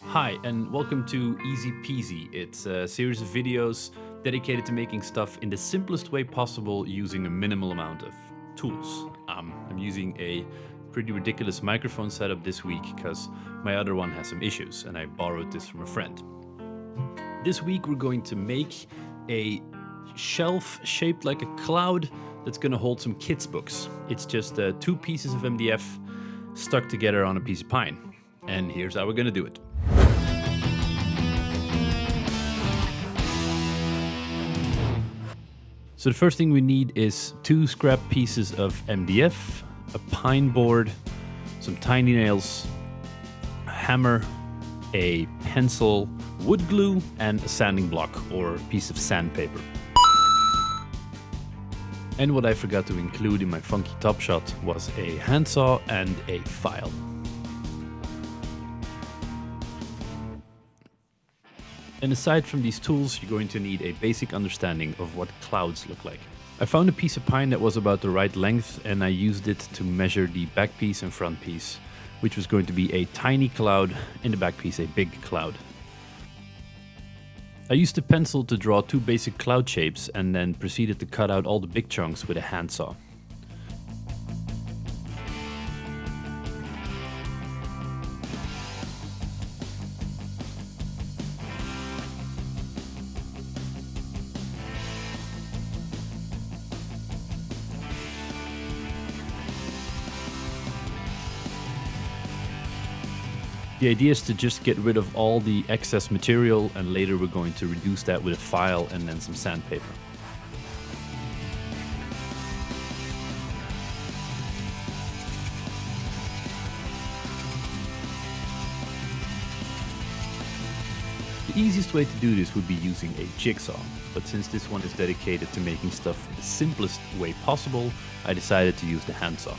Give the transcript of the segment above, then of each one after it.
Hi, and welcome to Easy Peasy. It's a series of videos dedicated to making stuff in the simplest way possible using a minimal amount of tools. I'm using a pretty ridiculous microphone setup this week because my other one has some issues, and I borrowed this from a friend. This week we're going to make a shelf shaped like a cloud that's going to hold some kids' books. It's just two pieces of MDF stuck together on a piece of pine. And here's how we're going to do it. So the first thing we need is two scrap pieces of MDF, a pine board, some tiny nails, a hammer, a pencil, wood glue, and a sanding block or piece of sandpaper. And what I forgot to include in my funky top shot was a handsaw and a file. And aside from these tools, you're going to need a basic understanding of what clouds look like. I found a piece of pine that was about the right length, and I used it to measure the back piece and front piece, which was going to be a tiny cloud, and the back piece a big cloud. I used a pencil to draw two basic cloud shapes and then proceeded to cut out all the big chunks with a handsaw. The idea is to just get rid of all the excess material, and later we're going to reduce that with a file and then some sandpaper. The easiest way to do this would be using a jigsaw, but since this one is dedicated to making stuff the simplest way possible, I decided to use the handsaw.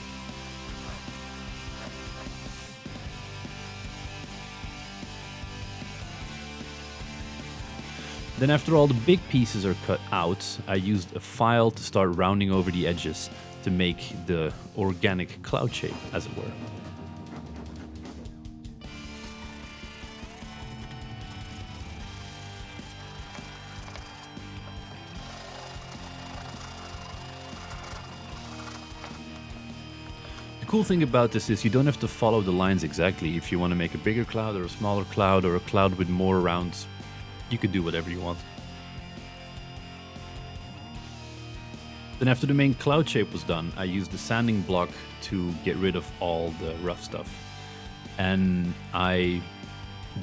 Then after all the big pieces are cut out, I used a file to start rounding over the edges to make the organic cloud shape, as it were. The cool thing about this is you don't have to follow the lines exactly. If you want to make a bigger cloud or a smaller cloud or a cloud with more rounds, you could do whatever you want. Then after the main cloud shape was done, I used the sanding block to get rid of all the rough stuff. And I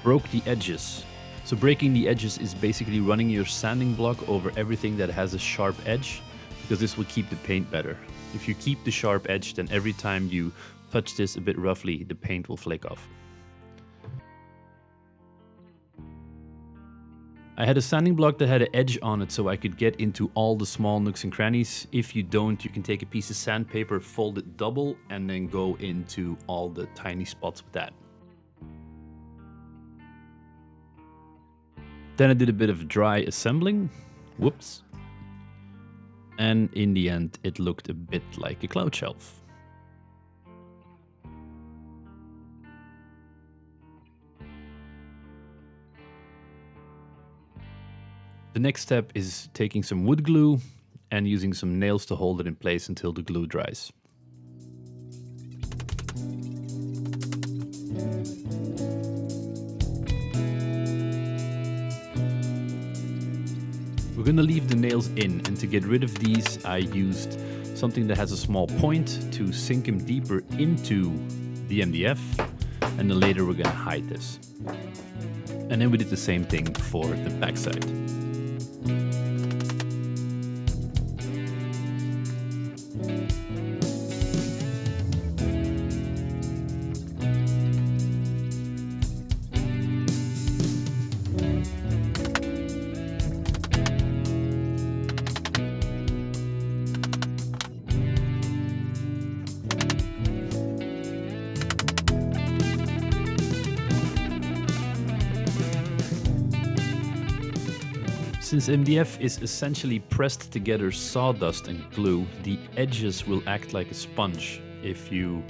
broke the edges. So breaking the edges is basically running your sanding block over everything that has a sharp edge, because this will keep the paint better. If you keep the sharp edge, then every time you touch this a bit roughly, the paint will flake off. I had a sanding block that had an edge on it so I could get into all the small nooks and crannies. If you don't, you can take a piece of sandpaper, fold it double, and then go into all the tiny spots with that. Then I did a bit of dry assembling. Whoops. And in the end, it looked a bit like a cloud shelf. The next step is taking some wood glue and using some nails to hold it in place until the glue dries. We're going to leave the nails in, and to get rid of these I used something that has a small point to sink them deeper into the MDF, and then later we're going to hide this. And then we did the same thing for the backside. Since MDF is essentially pressed together sawdust and glue, the edges will act like a sponge if you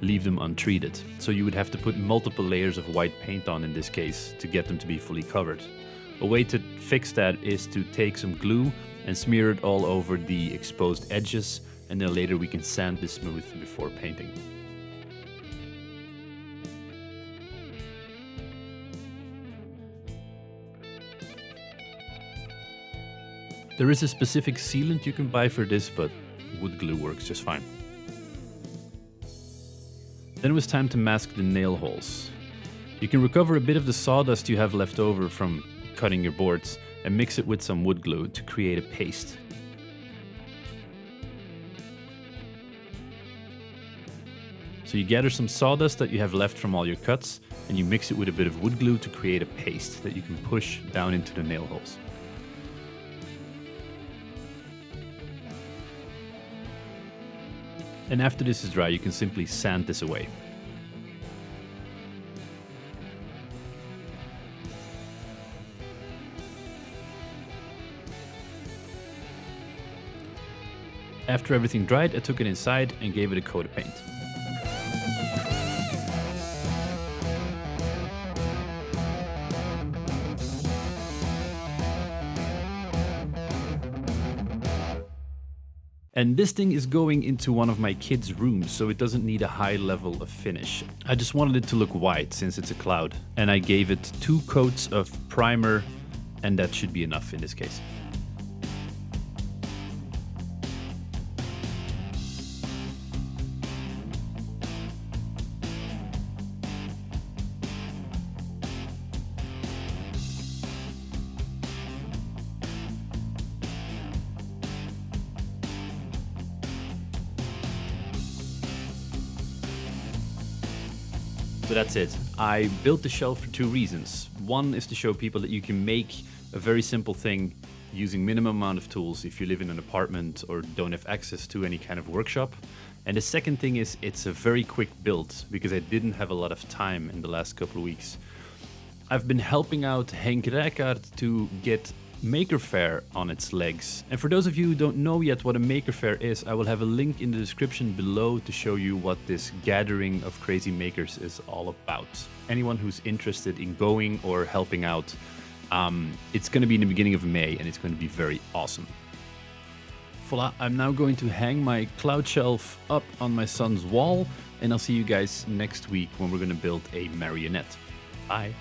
leave them untreated. So you would have to put multiple layers of white paint on in this case to get them to be fully covered. A way to fix that is to take some glue and smear it all over the exposed edges, and then later we can sand this smooth before painting. There is a specific sealant you can buy for this, but wood glue works just fine. Then it was time to mask the nail holes. You can recover a bit of the sawdust you have left over from cutting your boards and mix it with some wood glue to create a paste. So you gather some sawdust that you have left from all your cuts and you mix it with a bit of wood glue to create a paste that you can push down into the nail holes. And after this is dry, you can simply sand this away. After everything dried, I took it inside and gave it a coat of paint. And this thing is going into one of my kids' rooms, so it doesn't need a high level of finish. I just wanted it to look white since it's a cloud, and I gave it 2 coats of primer, and that should be enough in this case. So that's it. I built the shelf for 2 reasons. One is to show people that you can make a very simple thing using minimum amount of tools if you live in an apartment or don't have access to any kind of workshop. And the second thing is it's a very quick build because I didn't have a lot of time in the last couple of weeks. I've been helping out Henk Rijkaard to get Maker Faire on its legs. And for those of you who don't know yet what a Maker Faire is, I will have a link in the description below to show you what this gathering of crazy makers is all about. Anyone who's interested in going or helping out, it's going to be in the beginning of May and it's going to be very awesome. Voila, I'm now going to hang my cloud shelf up on my son's wall, and I'll see you guys next week when we're going to build a marionette. Bye.